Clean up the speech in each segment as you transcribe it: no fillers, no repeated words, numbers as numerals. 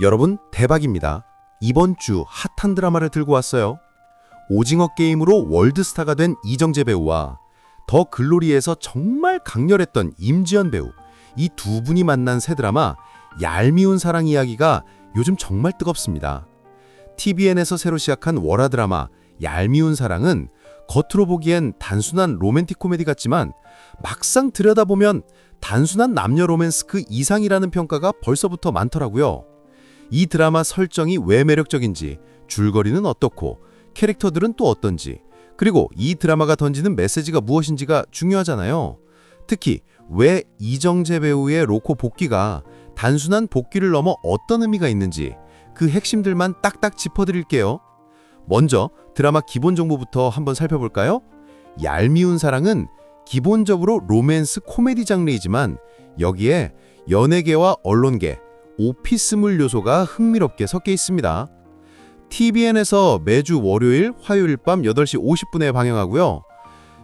여러분, 대박입니다. 이번 주 핫한 드라마를 들고 왔어요. 오징어 게임으로 월드스타가 된 이정재 배우와 더 글로리에서 정말 강렬했던 임지연 배우, 이 두 분이 만난 새 드라마 얄미운 사랑 이야기가 요즘 정말 뜨겁습니다. TVN에서 새로 시작한 월화 드라마 얄미운 사랑은 겉으로 보기엔 단순한 로맨틱 코미디 같지만 막상 들여다보면 단순한 남녀 로맨스 그 이상이라는 평가가 벌써부터 많더라고요. 이 드라마 설정이 왜 매력적인지, 줄거리는 어떻고, 캐릭터들은 또 어떤지, 그리고 이 드라마가 던지는 메시지가 무엇인지가 중요하잖아요. 특히 왜 이정재 배우의 로코 복귀가 단순한 복귀를 넘어 어떤 의미가 있는지 그 핵심들만 딱딱 짚어드릴게요. 먼저 드라마 기본 정보부터 한번 살펴볼까요? 얄미운 사랑은 기본적으로 로맨스 코미디 장르이지만 여기에 연예계와 언론계, 오피스물 요소가 흥미롭게 섞여 있습니다. TVN에서 매주 월요일, 화요일 밤 8시 50분에 방영하고요.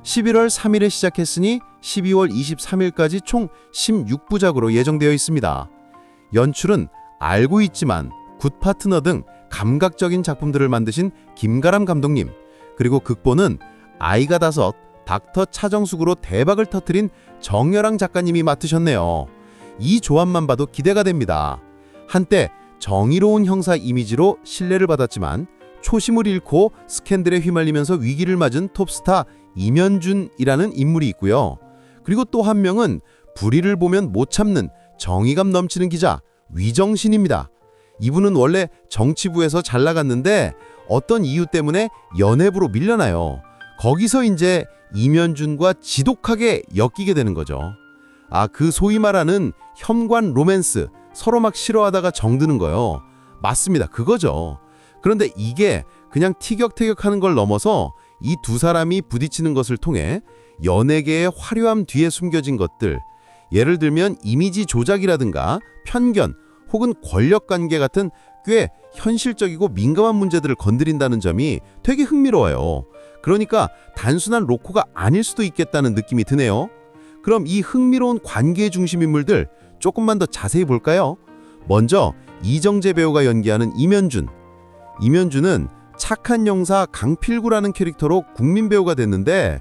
11월 3일에 시작했으니 12월 23일까지 총 16부작으로 예정되어 있습니다. 연출은 알고 있지만, 굿 파트너 등 감각적인 작품들을 만드신 김가람 감독님, 그리고 극본은 아이가 다섯, 닥터 차정숙으로 대박을 터뜨린 정여랑 작가님이 맡으셨네요. 이 조합만 봐도 기대가 됩니다. 한때 정의로운 형사 이미지로 신뢰를 받았지만 초심을 잃고 스캔들에 휘말리면서 위기를 맞은 톱스타 임현준이라는 인물이 있고요. 그리고 또 한 명은 불의를 보면 못 참는 정의감 넘치는 기자 위정신입니다. 이분은 원래 정치부에서 잘 나갔는데 어떤 이유 때문에 연예부로 밀려나요. 거기서 이제 임현준과 지독하게 엮이게 되는 거죠. 그 소위 말하는 현관 로맨스, 서로 막 싫어하다가 정드는 거요. 맞습니다. 그거죠. 그런데 이게 그냥 티격태격하는 걸 넘어서 이 두 사람이 부딪히는 것을 통해 연예계의 화려함 뒤에 숨겨진 것들, 예를 들면 이미지 조작이라든가 편견 혹은 권력관계 같은 꽤 현실적이고 민감한 문제들을 건드린다는 점이 되게 흥미로워요. 그러니까 단순한 로코가 아닐 수도 있겠다는 느낌이 드네요. 그럼 이 흥미로운 관계 중심 인물들 조금만 더 자세히 볼까요? 먼저 이정재 배우가 연기하는 임현준. 임현준은 착한 영사 강필구라는 캐릭터로 국민 배우가 됐는데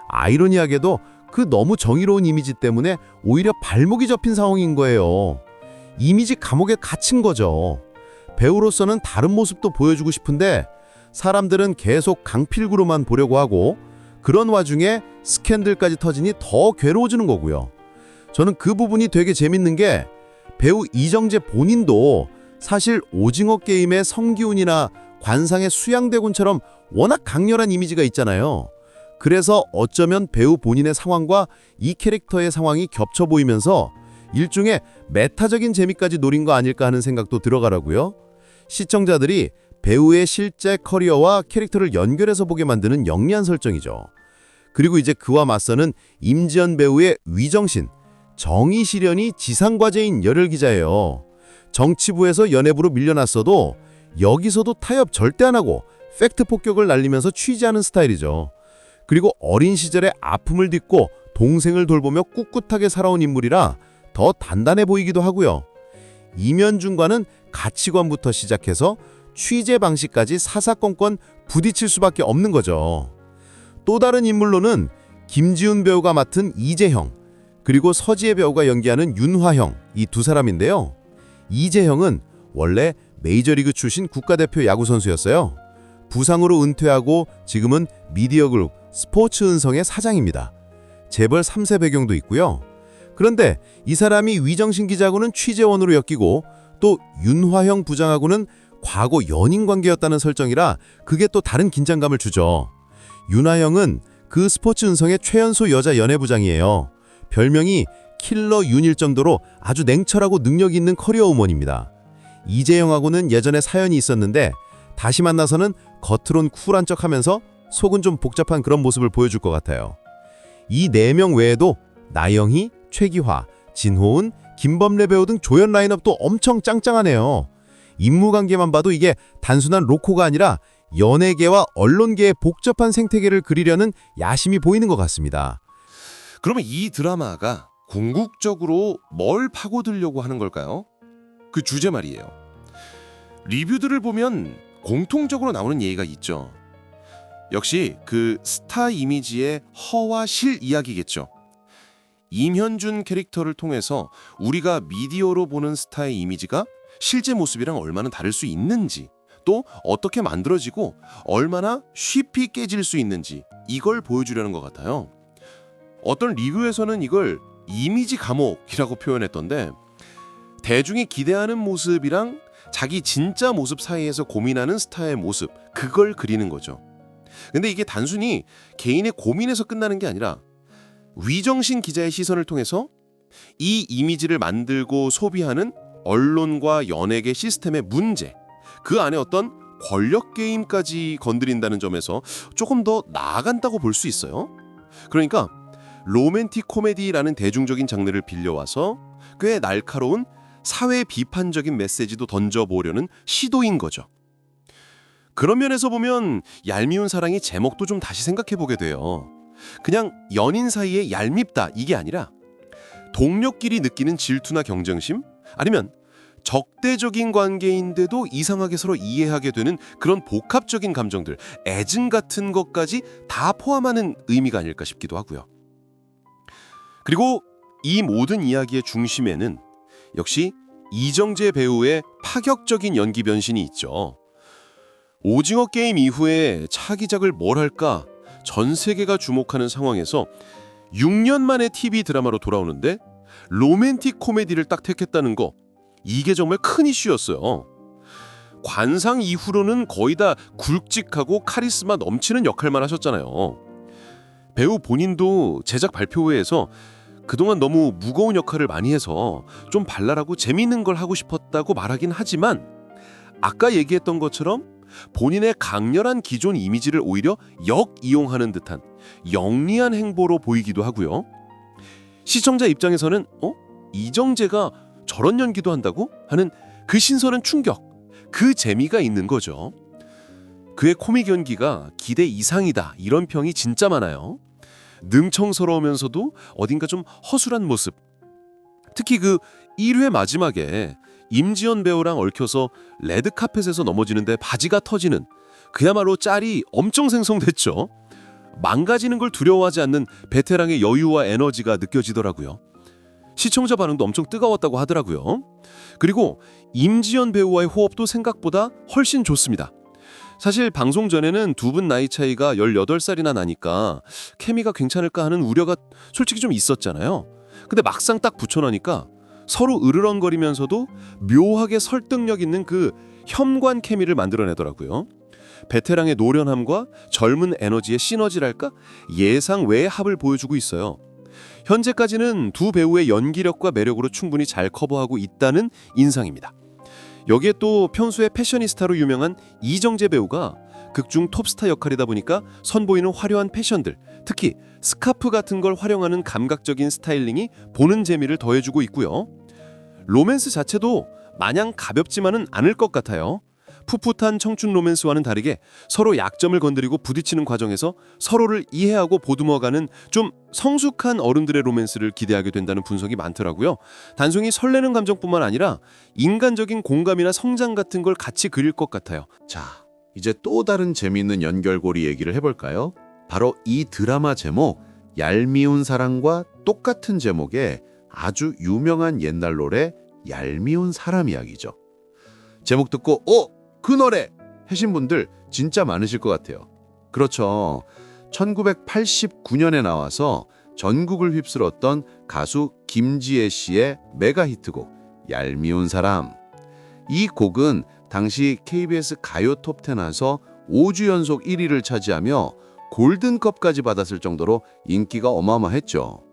아이러니하게도 그 너무 정의로운 이미지 때문에 오히려 발목이 접힌 상황인 거예요. 이미지 감옥에 갇힌 거죠. 배우로서는 다른 모습도 보여주고 싶은데 사람들은 계속 강필구로만 보려고 하고 그런 와중에 스캔들까지 터지니 더 괴로워지는 거고요. 저는 그 부분이 되게 재밌는 게 배우 이정재 본인도 사실 오징어 게임의 성기훈이나 관상의 수양대군처럼 워낙 강렬한 이미지가 있잖아요. 그래서 어쩌면 배우 본인의 상황과 이 캐릭터의 상황이 겹쳐 보이면서 일종의 메타적인 재미까지 노린 거 아닐까 하는 생각도 들어가라고요. 시청자들이 배우의 실제 커리어와 캐릭터를 연결해서 보게 만드는 영리한 설정이죠. 그리고 이제 그와 맞서는 임지연 배우의 위정신, 정의 실현이 지상과제인 열혈 기자예요. 정치부에서 연예부로 밀려났어도 여기서도 타협 절대 안 하고 팩트 폭격을 날리면서 취재하는 스타일이죠. 그리고 어린 시절의 아픔을 딛고 동생을 돌보며 꿋꿋하게 살아온 인물이라 더 단단해 보이기도 하고요. 임현준과는 가치관부터 시작해서 취재 방식까지 사사건건 부딪힐 수밖에 없는 거죠. 또 다른 인물로는 김지훈 배우가 맡은 이재형, 그리고 서지혜 배우가 연기하는 윤화형, 이 두 사람인데요. 이재형은 원래 메이저리그 출신 국가대표 야구선수였어요. 부상으로 은퇴하고 지금은 미디어그룹 스포츠은성의 사장입니다. 재벌 3세 배경도 있고요. 그런데 이 사람이 위정신 기자하고는 취재원으로 엮이고 또 윤화형 부장하고는 과거 연인 관계였다는 설정이라 그게 또 다른 긴장감을 주죠. 윤화형은 그 스포츠 은성의 최연소 여자 연예부장이에요. 별명이 킬러 윤일 정도로 아주 냉철하고 능력 있는 커리어 우먼입니다. 이재형하고는 예전에 사연이 있었는데 다시 만나서는 겉으론 쿨한 척하면서 속은 좀 복잡한 그런 모습을 보여줄 것 같아요. 이 4명 외에도 나영희, 최기화, 진호은, 김범래 배우 등 조연 라인업도 엄청 짱짱하네요. 인물관계만 봐도 이게 단순한 로코가 아니라 연예계와 언론계의 복잡한 생태계를 그리려는 야심이 보이는 것 같습니다. 그러면 이 드라마가 궁극적으로 뭘 파고들려고 하는 걸까요? 그 주제 말이에요. 리뷰들을 보면 공통적으로 나오는 얘기가 있죠. 역시 그 스타 이미지의 허와 실 이야기겠죠. 임현준 캐릭터를 통해서 우리가 미디어로 보는 스타의 이미지가 실제 모습이랑 얼마나 다를 수 있는지, 또 어떻게 만들어지고 얼마나 쉽게 깨질 수 있는지 이걸 보여주려는 것 같아요. 어떤 리뷰에서는 이걸 이미지 감옥이라고 표현했던데, 대중이 기대하는 모습이랑 자기 진짜 모습 사이에서 고민하는 스타의 모습, 그걸 그리는 거죠. 근데 이게 단순히 개인의 고민에서 끝나는 게 아니라 위정신 기자의 시선을 통해서 이 이미지를 만들고 소비하는 언론과 연예계 시스템의 문제, 그 안에 어떤 권력 게임까지 건드린다는 점에서 조금 더 나아간다고 볼 수 있어요. 그러니까 로맨틱 코미디라는 대중적인 장르를 빌려와서 꽤 날카로운 사회 비판적인 메시지도 던져보려는 시도인 거죠. 그런 면에서 보면 얄미운 사랑이 제목도 좀 다시 생각해보게 돼요. 그냥 연인 사이에 얄밉다 이게 아니라 동료끼리 느끼는 질투나 경쟁심, 아니면 적대적인 관계인데도 이상하게 서로 이해하게 되는 그런 복합적인 감정들, 애증 같은 것까지 다 포함하는 의미가 아닐까 싶기도 하고요. 그리고 이 모든 이야기의 중심에는 역시 이정재 배우의 파격적인 연기 변신이 있죠. 오징어 게임 이후에 차기작을 뭘 할까 전 세계가 주목하는 상황에서 6년 만에 TV 드라마로 돌아오는데 로맨틱 코미디를 딱 택했다는 거, 이게 정말 큰 이슈였어요. 관상 이후로는 거의 다 굵직하고 카리스마 넘치는 역할만 하셨잖아요. 배우 본인도 제작 발표회에서 그동안 너무 무거운 역할을 많이 해서 좀 발랄하고 재미있는 걸 하고 싶었다고 말하긴 하지만, 아까 얘기했던 것처럼 본인의 강렬한 기존 이미지를 오히려 역이용하는 듯한 영리한 행보로 보이기도 하고요. 시청자 입장에서는 이정재가 저런 연기도 한다고? 하는 그 신선한 충격, 그 재미가 있는 거죠. 그의 코믹 연기가 기대 이상이다 이런 평이 진짜 많아요. 능청스러우면서도 어딘가 좀 허술한 모습. 특히 그 1회 마지막에 임지연 배우랑 얽혀서 레드카펫에서 넘어지는데 바지가 터지는, 그야말로 짤이 엄청 생성됐죠. 망가지는 걸 두려워하지 않는 베테랑의 여유와 에너지가 느껴지더라고요. 시청자 반응도 엄청 뜨거웠다고 하더라고요. 그리고 임지연 배우와의 호흡도 생각보다 훨씬 좋습니다. 사실 방송 전에는 두 분 나이 차이가 18살이나 나니까 케미가 괜찮을까 하는 우려가 솔직히 좀 있었잖아요. 근데 막상 딱 붙여놓으니까 서로 으르렁거리면서도 묘하게 설득력 있는 그 현관 케미를 만들어내더라고요. 베테랑의 노련함과 젊은 에너지의 시너지랄까? 예상 외의 합을 보여주고 있어요. 현재까지는 두 배우의 연기력과 매력으로 충분히 잘 커버하고 있다는 인상입니다. 여기에 또 평소에 패셔니스타로 유명한 이정재 배우가 극중 톱스타 역할이다 보니까 선보이는 화려한 패션들, 특히 스카프 같은 걸 활용하는 감각적인 스타일링이 보는 재미를 더해주고 있고요. 로맨스 자체도 마냥 가볍지만은 않을 것 같아요. 풋풋한 청춘 로맨스와는 다르게 서로 약점을 건드리고 부딪히는 과정에서 서로를 이해하고 보듬어가는 좀 성숙한 어른들의 로맨스를 기대하게 된다는 분석이 많더라고요. 단순히 설레는 감정뿐만 아니라 인간적인 공감이나 성장 같은 걸 같이 그릴 것 같아요. 자, 이제 또 다른 재미있는 연결고리 얘기를 해볼까요? 바로 이 드라마 제목, 얄미운 사랑과 똑같은 제목의 아주 유명한 옛날 노래 얄미운 사람 이야기죠. 제목 듣고 그 노래! 하신 분들 진짜 많으실 것 같아요. 그렇죠. 1989년에 나와서 전국을 휩쓸었던 가수 김지혜 씨의 메가 히트곡 얄미운 사람. 이 곡은 당시 KBS 가요 톱10에서 5주 연속 1위를 차지하며 골든컵까지 받았을 정도로 인기가 어마어마했죠.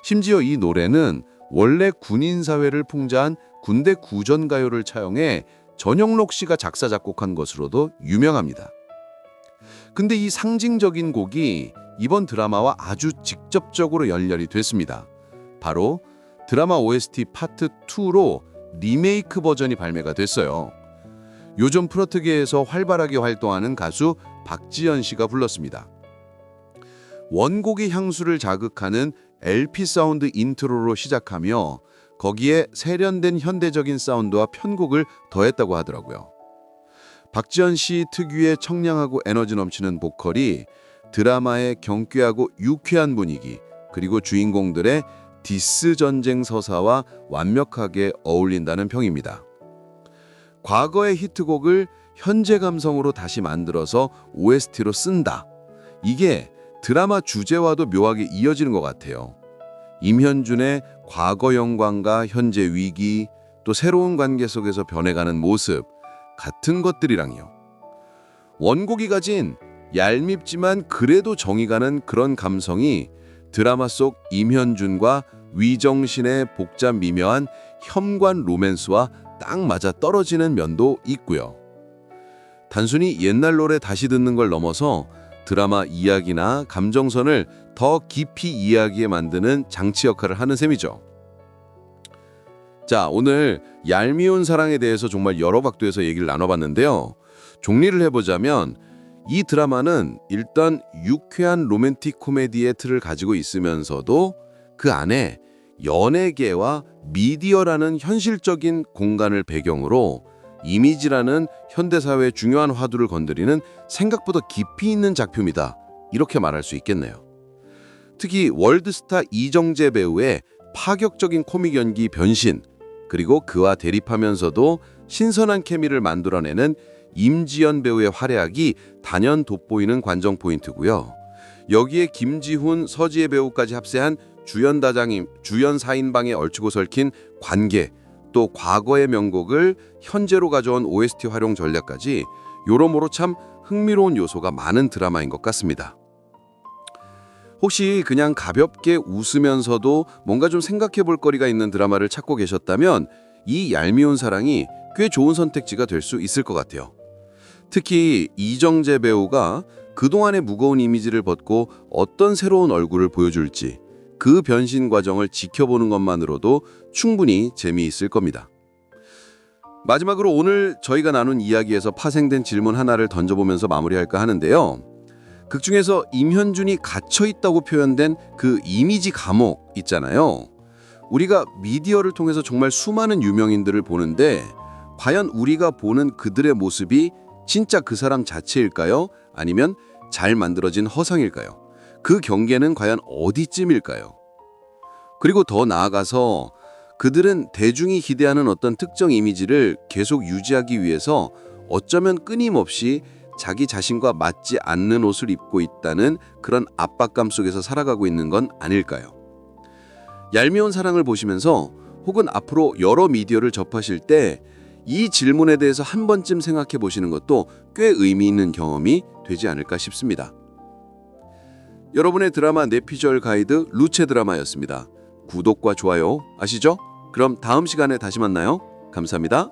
심지어 이 노래는 원래 군인 사회를 풍자한 군대 구전가요를 차용해 전영록 씨가 작사 작곡한 것으로도 유명합니다. 근데 이 상징적인 곡이 이번 드라마와 아주 직접적으로 연결이 됐습니다. 바로 드라마 OST 파트 2로 리메이크 버전이 발매가 됐어요. 요즘 프로트계에서 활발하게 활동하는 가수 박지연 씨가 불렀습니다. 원곡의 향수를 자극하는 LP 사운드 인트로로 시작하며 거기에 세련된 현대적인 사운드와 편곡을 더했다고 하더라고요. 박지현 씨 특유의 청량하고 에너지 넘치는 보컬이 드라마의 경쾌하고 유쾌한 분위기, 그리고 주인공들의 디스 전쟁 서사와 완벽하게 어울린다는 평입니다. 과거의 히트곡을 현재 감성으로 다시 만들어서 OST로 쓴다. 이게 드라마 주제와도 묘하게 이어지는 것 같아요. 임현준의 과거 영광과 현재 위기, 또 새로운 관계 속에서 변해가는 모습, 같은 것들이랑요. 원곡이 가진 얄밉지만 그래도 정이 가는 그런 감성이 드라마 속 임현준과 위정신의 복잡 미묘한 현관 로맨스와 딱 맞아 떨어지는 면도 있고요. 단순히 옛날 노래 다시 듣는 걸 넘어서 드라마 이야기나 감정선을 더 깊이 이해하게 만드는 장치 역할을 하는 셈이죠. 자, 오늘 얄미운 사랑에 대해서 정말 여러 각도에서 얘기를 나눠봤는데요. 정리를 해보자면 이 드라마는 일단 유쾌한 로맨틱 코미디의 틀을 가지고 있으면서도 그 안에 연예계와 미디어라는 현실적인 공간을 배경으로 이미지라는 현대사회의 중요한 화두를 건드리는 생각보다 깊이 있는 작품이다. 이렇게 말할 수 있겠네요. 특히 월드스타 이정재 배우의 파격적인 코믹 연기 변신, 그리고 그와 대립하면서도 신선한 케미를 만들어내는 임지연 배우의 활약이 단연 돋보이는 관전 포인트고요. 여기에 김지훈, 서지혜 배우까지 합세한 주연 4인방에 얼추고 설킨 관계, 또 과거의 명곡을 현재로 가져온 OST 활용 전략까지 여러모로 참 흥미로운 요소가 많은 드라마인 것 같습니다. 혹시 그냥 가볍게 웃으면서도 뭔가 좀 생각해 볼 거리가 있는 드라마를 찾고 계셨다면 이 얄미운 사랑이 꽤 좋은 선택지가 될 수 있을 것 같아요. 특히 이정재 배우가 그동안의 무거운 이미지를 벗고 어떤 새로운 얼굴을 보여줄지 그 변신 과정을 지켜보는 것만으로도 충분히 재미있을 겁니다. 마지막으로 오늘 저희가 나눈 이야기에서 파생된 질문 하나를 던져보면서 마무리할까 하는데요. 극중에서 임현준이 갇혀있다고 표현된 그 이미지 감옥 있잖아요. 우리가 미디어를 통해서 정말 수많은 유명인들을 보는데 과연 우리가 보는 그들의 모습이 진짜 그 사람 자체일까요? 아니면 잘 만들어진 허상일까요? 그 경계는 과연 어디쯤일까요? 그리고 더 나아가서 그들은 대중이 기대하는 어떤 특정 이미지를 계속 유지하기 위해서 어쩌면 끊임없이 자기 자신과 맞지 않는 옷을 입고 있다는 그런 압박감 속에서 살아가고 있는 건 아닐까요? 얄미운 사랑을 보시면서 혹은 앞으로 여러 미디어를 접하실 때 이 질문에 대해서 한 번쯤 생각해 보시는 것도 꽤 의미 있는 경험이 되지 않을까 싶습니다. 여러분의 드라마 내피셜 가이드 루체 드라마였습니다. 구독과 좋아요 아시죠? 그럼 다음 시간에 다시 만나요. 감사합니다.